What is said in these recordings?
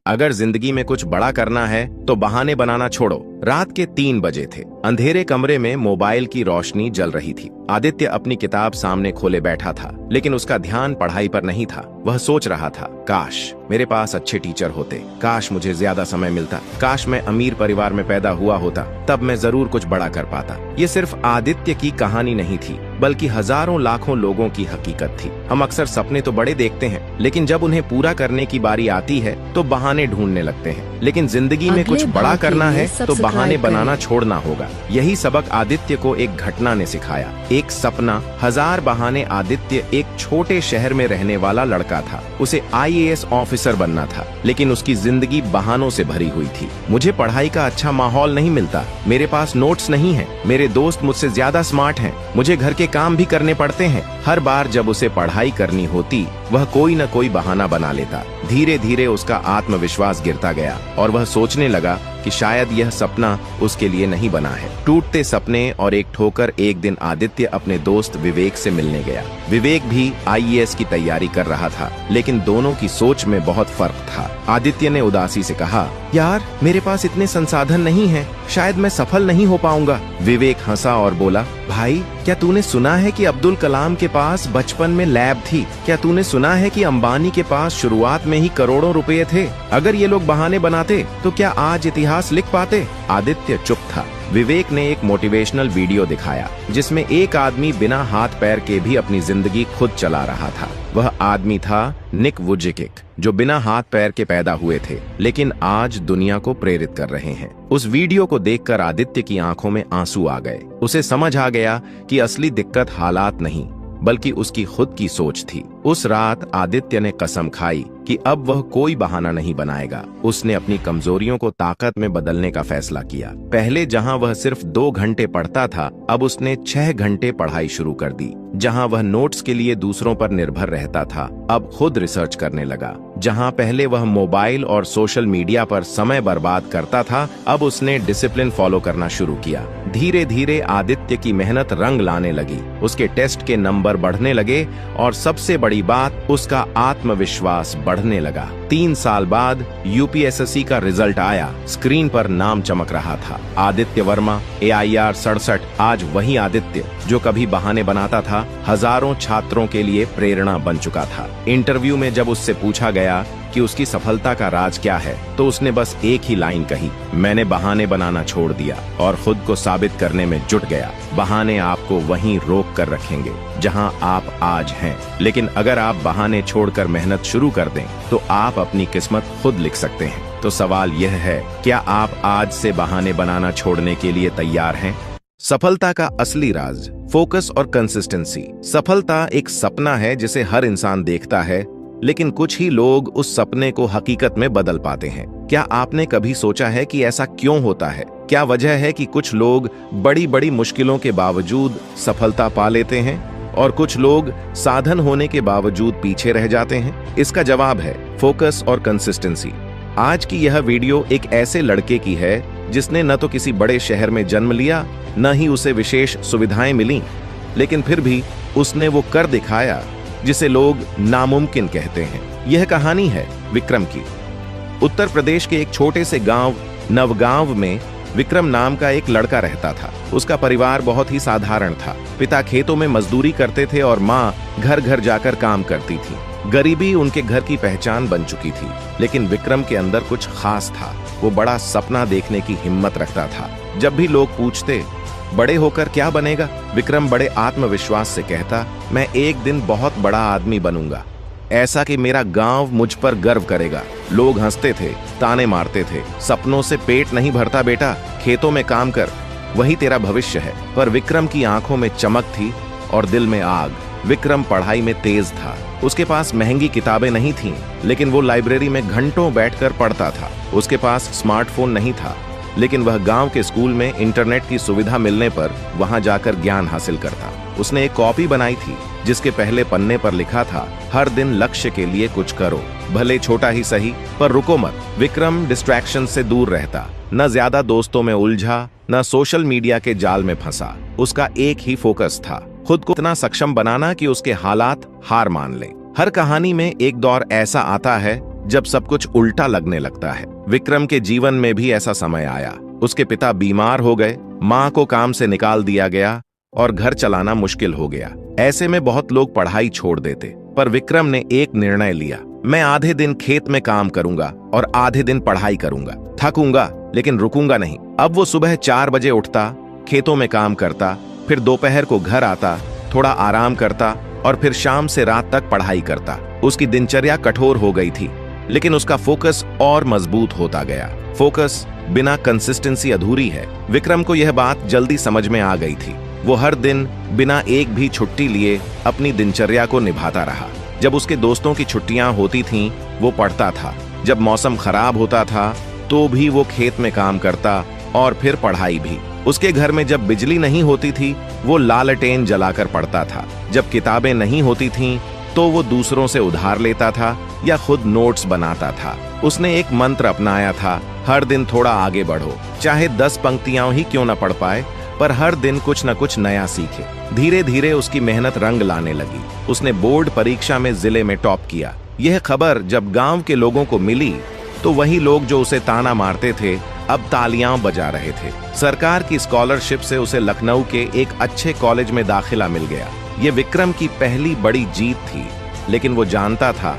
अगर जिंदगी में कुछ बड़ा करना है तो बहाने बनाना छोड़ो। रात के 3 बजे थे। अंधेरे कमरे में मोबाइल की रोशनी जल रही थी। आदित्य अपनी किताब सामने खोले बैठा था, लेकिन उसका ध्यान पढ़ाई पर नहीं था। वह सोच रहा था, काश मेरे पास अच्छे टीचर होते, काश मुझे ज्यादा समय मिलता, काश मैं अमीर परिवार में पैदा हुआ होता, तब मैं जरूर कुछ बड़ा कर पाता। ये सिर्फ आदित्य की कहानी नहीं थी, बल्कि हजारों लाखों लोगों की हकीकत थी। हम अक्सर सपने तो बड़े देखते हैं, लेकिन जब उन्हें पूरा करने की बारी आती है तो बहाने ढूंढने लगते हैं। लेकिन जिंदगी में कुछ बड़ा करना है तो बहाने बनाना छोड़ना होगा। यही सबक आदित्य को एक घटना ने सिखाया। एक सपना, हजार बहाने। आदित्य एक छोटे शहर में रहने वाला लड़का था। उसे IAS ऑफिसर बनना था, लेकिन उसकी जिंदगी बहानों से भरी हुई थी। मुझे पढ़ाई का अच्छा माहौल नहीं मिलता, मेरे पास नोट्स नहीं है, मेरे दोस्त मुझसे ज्यादा स्मार्ट हैं, मुझे घर के काम भी करने पड़ते हैं। हर बार जब उसे पढ़ाई करनी होती, वह कोई न कोई बहाना बना लेता। धीरे धीरे उसका आत्मविश्वास गिरता गया और वह सोचने लगा कि शायद यह सपना उसके लिए नहीं बना है। टूटते सपने और एक ठोकर। एक दिन आदित्य अपने दोस्त विवेक से मिलने गया। विवेक भी IAS की तैयारी कर रहा था, लेकिन दोनों की सोच में बहुत फर्क था। आदित्य ने उदासी से कहा, यार मेरे पास इतने संसाधन नहीं हैं, शायद मैं सफल नहीं हो पाऊंगा। विवेक हंसा और बोला, भाई क्या तूने सुना है कि अब्दुल कलाम के पास बचपन में लैब थी? क्या तूने सुना है कि अंबानी के पास शुरुआत में ही करोड़ों रुपए थे? अगर ये लोग बहाने बनाते तो क्या आज इतिहास लिख पाते? आदित्य चुप था। विवेक ने एक मोटिवेशनल वीडियो दिखाया, जिसमें एक आदमी बिना हाथ पैर के भी अपनी जिंदगी खुद चला रहा था। वह आदमी था निक वुजिकिक, जो बिना हाथ पैर के पैदा हुए थे, लेकिन आज दुनिया को प्रेरित कर रहे हैं। उस वीडियो को देखकर आदित्य की आंखों में आंसू आ गए। उसे समझ आ गया कि असली दिक्कत हालात नहीं, बल्कि उसकी खुद की सोच थी। उस रात आदित्य ने कसम खाई कि अब वह कोई बहाना नहीं बनाएगा। उसने अपनी कमजोरियों को ताकत में बदलने का फैसला किया। पहले जहां वह सिर्फ 2 घंटे पढ़ता था, अब उसने 6 घंटे पढ़ाई शुरू कर दी। जहां वह नोट्स के लिए दूसरों पर निर्भर रहता था, अब खुद रिसर्च करने लगा। जहां पहले वह मोबाइल और सोशल मीडिया पर समय बर्बाद करता था, अब उसने डिसिप्लिन फॉलो करना शुरू किया। धीरे धीरे आदित्य की मेहनत रंग लाने लगी। उसके टेस्ट के नंबर बढ़ने लगे और सबसे बड़ी बात, उसका आत्मविश्वास बढ़ने लगा। 3 साल बाद UPSSC का रिजल्ट आया। स्क्रीन पर नाम चमक रहा था, आदित्य वर्मा, AIR 67। आज वही आदित्य जो कभी बहाने बनाता था, हजारों छात्रों के लिए प्रेरणा बन चुका था। इंटरव्यू में जब उससे पूछा गया कि उसकी सफलता का राज क्या है, तो उसने बस एक ही लाइन कही, मैंने बहाने बनाना छोड़ दिया और खुद को साबित करने में जुट गया। बहाने आपको वहीं रोक कर रखेंगे जहां आप आज हैं, लेकिन अगर आप बहाने छोड़कर मेहनत शुरू कर दें तो आप अपनी किस्मत खुद लिख सकते हैं। तो सवाल यह है, क्या आप आज से बहाने बनाना छोड़ने के लिए तैयार हैं? सफलता का असली राज, फोकस और कंसिस्टेंसी। सफलता एक सपना है जिसे हर इंसान देखता है, लेकिन कुछ ही लोग उस सपने को हकीकत में बदल पाते हैं। क्या आपने कभी सोचा है कि ऐसा क्यों होता है? क्या वजह है कि कुछ लोग बड़ी बड़ी मुश्किलों के बावजूद सफलता पा लेते हैं और कुछ लोग साधन होने के बावजूद पीछे रह जाते हैं? इसका जवाब है फोकस और कंसिस्टेंसी। आज की यह वीडियो एक ऐसे लड़के की है जिसने न तो किसी बड़े शहर में जन्म लिया, न ही उसे विशेष सुविधाएं मिली, लेकिन फिर भी उसने वो कर दिखाया जिसे लोग नामुमकिन कहते हैं। यह कहानी है विक्रम की। उत्तर प्रदेश के एक छोटे से गांव नवगांव में विक्रम नाम का एक लड़का रहता था। उसका परिवार बहुत ही साधारण था। पिता खेतों में मजदूरी करते थे और माँ घर घर जाकर काम करती थी। गरीबी उनके घर की पहचान बन चुकी थी, लेकिन विक्रम के अंदर कुछ खास था। वो बड़ा सपना देखने की हिम्मत रखता था। जब भी लोग पूछते, बड़े होकर क्या बनेगा, विक्रम बड़े आत्मविश्वास से कहता, मैं एक दिन बहुत बड़ा आदमी बनूंगा, ऐसा कि मेरा गांव मुझ पर गर्व करेगा। लोग हंसते थे, ताने मारते थे, सपनों से पेट नहीं भरता बेटा, खेतों में काम कर, वही तेरा भविष्य है। पर विक्रम की आंखों में चमक थी और दिल में आग। विक्रम पढ़ाई में तेज था। उसके पास महंगी किताबें नहीं थीं, लेकिन वो लाइब्रेरी में घंटों बैठकर पढ़ता था। उसके पास स्मार्टफोन नहीं था, लेकिन वह गांव के स्कूल में इंटरनेट की सुविधा मिलने पर वहां जाकर ज्ञान हासिल करता। उसने एक कॉपी बनाई थी जिसके पहले पन्ने पर लिखा था, हर दिन लक्ष्य के लिए कुछ करो, भले छोटा ही सही, पर रुको मत। विक्रम डिस्ट्रैक्शन से दूर रहता, न ज्यादा दोस्तों में उलझा, न सोशल मीडिया के जाल में फंसा। उसका एक ही फोकस था, खुद को इतना सक्षम बनाना कि उसके हालात हार मान लें। हर कहानी में एक दौर ऐसा आता है जब सब कुछ उल्टा लगने लगता है। विक्रम के जीवन में भी ऐसा समय आया। उसके पिता बीमार हो गए, माँ को काम से निकाल दिया गया और घर चलाना मुश्किल हो गया। ऐसे में बहुत लोग पढ़ाई छोड़ देते, पर विक्रम ने एक निर्णय लिया, मैं आधे दिन खेत में काम करूंगा और आधे दिन पढ़ाई करूंगा। थकूंगा लेकिन रुकूंगा नहीं। अब वो सुबह 4 बजे उठता, खेतों में काम करता, फिर दोपहर को घर आता, थोड़ा आराम करता और फिर शाम से रात तक पढ़ाई करता। उसकी दिनचर्या कठोर हो गई थी, लेकिन उसका फोकस और मजबूत होता गया। फोकस बिना कंसिस्टेंसी अधूरी है। विक्रम को यह बात जल्दी समझ में आ गई थी। वो हर दिन बिना एक भी छुट्टी लिए अपनी दिनचर्या को निभाता रहा। जब उसके दोस्तों की छुट्टियां होती थीं, वो पढ़ता था। जब मौसम खराब होता था तो भी वो खेत में काम करता और फिर पढ़ाई भी। उसके घर में जब बिजली नहीं होती थी, वो लालटेन जलाकर पढ़ता था। जब किताबें नहीं होती थीं, तो वो दूसरों से उधार लेता था या खुद नोट्स बनाता था। उसने एक मंत्र अपनाया था, हर दिन थोड़ा आगे बढ़ो, चाहे 10 पंक्तियां ही क्यों न पढ़ पाए, पर हर दिन कुछ न कुछ नया सीखे। धीरे धीरे उसकी मेहनत रंग लाने लगी। उसने बोर्ड परीक्षा में जिले में टॉप किया। यह खबर जब गांव के लोगों को मिली, तो वही लोग जो उसे ताना मारते थे अब तालियां बजा रहे थे। सरकार की स्कॉलरशिप से उसे लखनऊ के एक अच्छे कॉलेज में दाखिला मिल गया। ये विक्रम की पहली बड़ी जीत थी, लेकिन वो जानता था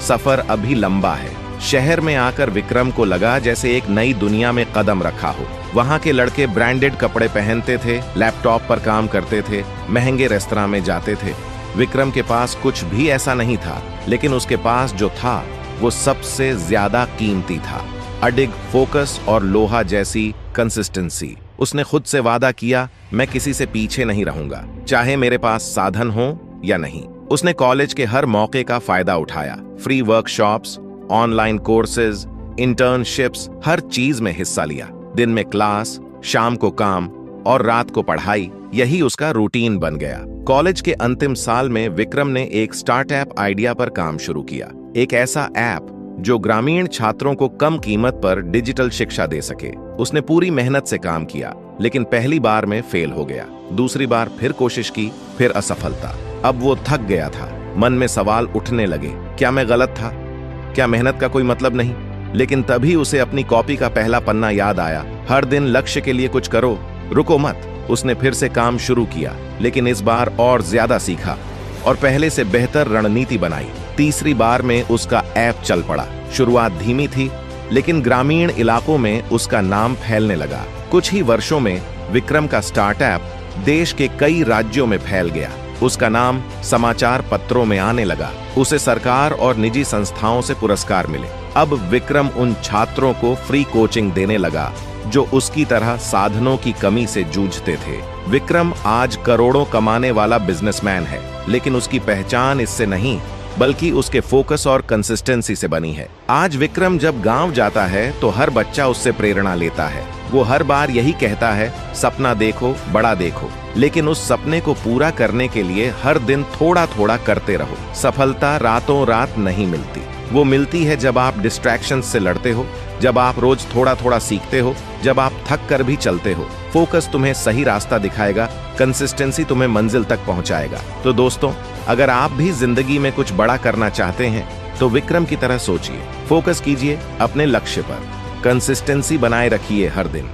सफर अभी लंबा है। शहर में आकर विक्रम को लगा जैसे एक नई दुनिया में कदम रखा हो। वहां के लड़के ब्रांडेड कपड़े पहनते थे, लैपटॉप पर काम करते थे, महंगे रेस्तरां में जाते थे। विक्रम के पास कुछ भी ऐसा नहीं था, लेकिन उसके पास जो था वो सबसे ज्यादा कीमती था, अडिग फोकस और लोहा जैसी कंसिस्टेंसी। उसने खुद से वादा किया, मैं किसी से पीछे नहीं रहूंगा, चाहे मेरे पास साधन हो या नहीं। उसने कॉलेज के हर मौके का फायदा उठाया। Free workshops, online courses, internships, हर चीज में हिस्सा लिया। दिन में क्लास, शाम को काम और रात को पढ़ाई, यही उसका रूटीन बन गया। कॉलेज के अंतिम साल में विक्रम ने एक स्टार्टअप आइडिया पर काम शुरू किया। एक ऐसा ऐप जो ग्रामीण छात्रों को कम कीमत पर डिजिटल शिक्षा दे सके। उसने पूरी मेहनत से काम किया, लेकिन पहली बार में फेल हो गया। दूसरी बार फिर कोशिश की, फिर असफलता। अब वो थक गया था। मन में सवाल उठने लगे, क्या मैं गलत था? क्या मेहनत का कोई मतलब नहीं? लेकिन तभी उसे अपनी कॉपी का पहला पन्ना याद आया। हर दिन लक्ष्य के लिए कुछ करो, रुको मत। उसने फिर से काम शुरू किया, लेकिन इस बार और ज्यादा सीखा और पहले से बेहतर रणनीति बनाई। तीसरी बार में उसका ऐप चल पड़ा। शुरुआत धीमी थी, लेकिन ग्रामीण इलाकों में उसका नाम फैलने लगा। कुछ ही वर्षों में विक्रम का स्टार्टअप देश के कई राज्यों में फैल गया। उसका नाम समाचार पत्रों में आने लगा। उसे सरकार और निजी संस्थाओं से पुरस्कार मिले। अब विक्रम उन छात्रों को फ्री कोचिंग देने लगा जो उसकी तरह साधनों की कमी से जूझते थे। विक्रम आज करोड़ों कमाने वाला बिजनेसमैन है, लेकिन उसकी पहचान इससे नहीं, बल्कि उसके फोकस और कंसिस्टेंसी से बनी है। आज विक्रम जब गांव जाता है तो हर बच्चा उससे प्रेरणा लेता है। वो हर बार यही कहता है, सपना देखो, बड़ा देखो, लेकिन उस सपने को पूरा करने के लिए हर दिन थोड़ा थोड़ा करते रहो। सफलता रातों रात नहीं मिलती, वो मिलती है जब आप डिस्ट्रैक्शन से लड़ते हो, जब आप रोज थोड़ा थोड़ा सीखते हो, जब आप थक कर भी चलते हो। फोकस तुम्हें सही रास्ता दिखाएगा, कंसिस्टेंसी तुम्हें मंजिल तक पहुंचाएगा। तो दोस्तों, अगर आप भी जिंदगी में कुछ बड़ा करना चाहते हैं तो विक्रम की तरह सोचिए, फोकस कीजिए अपने लक्ष्य पर, कंसिस्टेंसी बनाए रखिए हर दिन।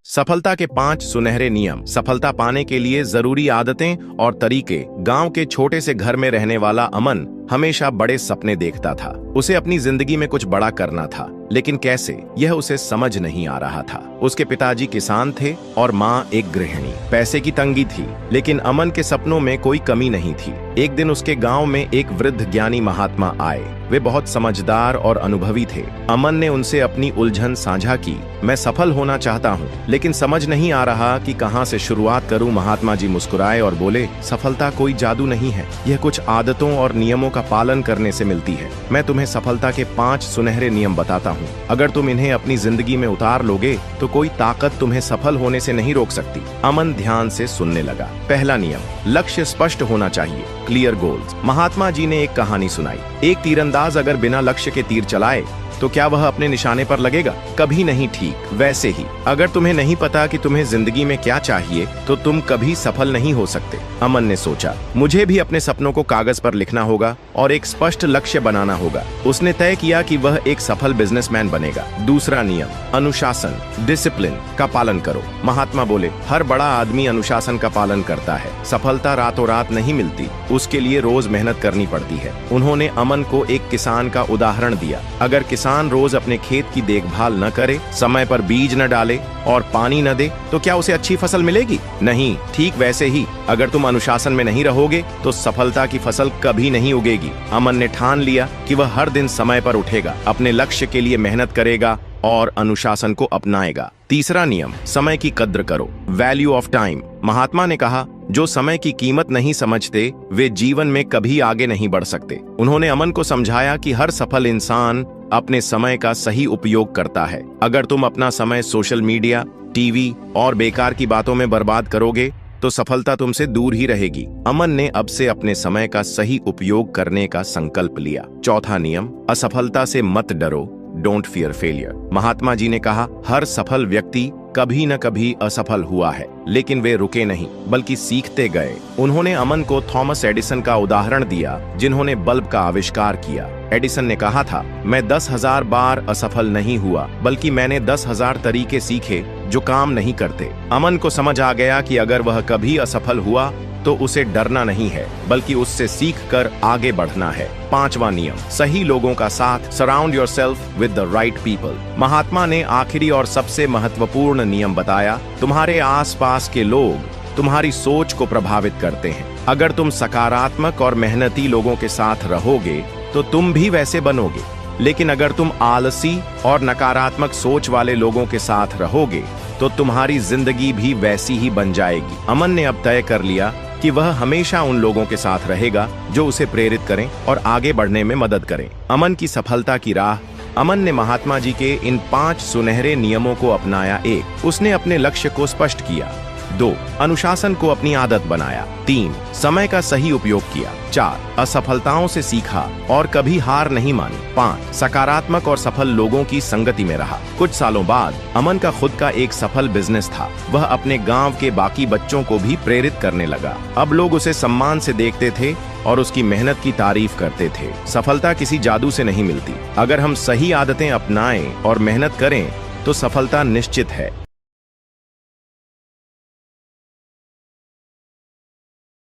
सफलता के 5 सुनहरे नियम। सफलता पाने के लिए जरूरी आदतें और तरीके। गांव के छोटे से घर में रहने वाला अमन हमेशा बड़े सपने देखता था। उसे अपनी जिंदगी में कुछ बड़ा करना था, लेकिन कैसे, यह उसे समझ नहीं आ रहा था। उसके पिताजी किसान थे और माँ एक गृहिणी। पैसे की तंगी थी, लेकिन अमन के सपनों में कोई कमी नहीं थी। एक दिन उसके गांव में एक वृद्ध ज्ञानी महात्मा आए। वे बहुत समझदार और अनुभवी थे। अमन ने उनसे अपनी उलझन साझा की, मैं सफल होना चाहता हूँ, लेकिन समझ नहीं आ रहा कि कहाँ से शुरुआत करूँ। महात्मा जी मुस्कुराए और बोले, सफलता कोई जादू नहीं है, यह कुछ आदतों और नियमों का पालन करने से मिलती है। मैं तुम्हें सफलता के 5 सुनहरे नियम बताता हूँ। अगर तुम इन्हें अपनी जिंदगी में उतार लोगे तो कोई ताकत तुम्हें सफल होने से नहीं रोक सकती। अमन ध्यान से सुनने लगा। पहला नियम, लक्ष्य स्पष्ट होना चाहिए, क्लियर गोल्स। महात्मा जी ने एक कहानी सुनाई। एक तीरंदाज अगर बिना लक्ष्य के तीर चलाए तो क्या वह अपने निशाने पर लगेगा? कभी नहीं। ठीक वैसे ही अगर तुम्हें नहीं पता कि तुम्हें जिंदगी में क्या चाहिए तो तुम कभी सफल नहीं हो सकते। अमन ने सोचा, मुझे भी अपने सपनों को कागज पर लिखना होगा और एक स्पष्ट लक्ष्य बनाना होगा। उसने तय किया कि वह एक सफल बिजनेसमैन बनेगा। दूसरा नियम, अनुशासन, डिसिप्लिन का पालन करो। महात्मा बोले, हर बड़ा आदमी अनुशासन का पालन करता है। सफलता रातों रात नहीं मिलती, उसके लिए रोज मेहनत करनी पड़ती है। उन्होंने अमन को एक किसान का उदाहरण दिया। अगर किसान रोज अपने खेत की देखभाल न करे, समय पर बीज न डाले और पानी न दे तो क्या उसे अच्छी फसल मिलेगी? नहीं। ठीक वैसे ही अगर तुम अनुशासन में नहीं रहोगे तो सफलता की फसल कभी नहीं उगेगी। अमन ने ठान लिया कि वह हर दिन समय पर उठेगा, अपने लक्ष्य के लिए मेहनत करेगा और अनुशासन को अपनाएगा। तीसरा नियम, समय की कद्र करो। Value of time. महात्मा ने कहा, जो समय की कीमत नहीं समझते वे जीवन में कभी आगे नहीं बढ़ सकते। उन्होंने अमन को समझाया कि हर सफल इंसान अपने समय का सही उपयोग करता है। अगर तुम अपना समय सोशल मीडिया, टीवी और बेकार की बातों में बर्बाद करोगे तो सफलता तुमसे दूर ही रहेगी। अमन ने अब से अपने समय का सही उपयोग करने का संकल्प लिया। चौथा नियम, असफलता से मत डरो। Don't fear failure. Mahatma ji ने कहा, हर सफल व्यक्ति कभी न कभी असफल हुआ है, लेकिन वे रुके नहीं बल्कि सीखते गए। उन्होंने अमन को थॉमस एडिसन का उदाहरण दिया, जिन्होंने बल्ब का आविष्कार किया। एडिसन ने कहा था, मैं 10,000 बार असफल नहीं हुआ, बल्कि मैंने 10,000 तरीके सीखे जो काम नहीं करते। अमन को समझ आ गया कि अगर वह कभी असफल हुआ तो उसे डरना नहीं है, बल्कि उससे सीखकर आगे बढ़ना है। पांचवा नियम, सही लोगों का साथ। Surround yourself with the right people. Mahatma ने आखिरी और सबसे महत्वपूर्ण नियम बताया, तुम्हारे आसपास के लोग तुम्हारी सोच को प्रभावित करते हैं। अगर तुम सकारात्मक और मेहनती लोगों के साथ रहोगे तो तुम भी वैसे बनोगे, लेकिन अगर तुम आलसी और नकारात्मक सोच वाले लोगों के साथ रहोगे तो तुम्हारी जिंदगी भी वैसी ही बन जाएगी। अमन ने अब तय कर लिया कि वह हमेशा उन लोगों के साथ रहेगा जो उसे प्रेरित करें और आगे बढ़ने में मदद करें। अमन की सफलता की राह। अमन ने महात्मा जी के इन 5 सुनहरे नियमों को अपनाया। 1, उसने अपने लक्ष्य को स्पष्ट किया। 2, अनुशासन को अपनी आदत बनाया। 3, समय का सही उपयोग किया। 4, असफलताओं से सीखा और कभी हार नहीं मानी। 5, सकारात्मक और सफल लोगों की संगति में रहा। कुछ सालों बाद अमन का खुद का एक सफल बिजनेस था। वह अपने गांव के बाकी बच्चों को भी प्रेरित करने लगा। अब लोग उसे सम्मान से देखते थे और उसकी मेहनत की तारीफ करते थे। सफलता किसी जादू से नहीं मिलती। अगर हम सही आदतें अपनाएं और मेहनत करें तो सफलता निश्चित है।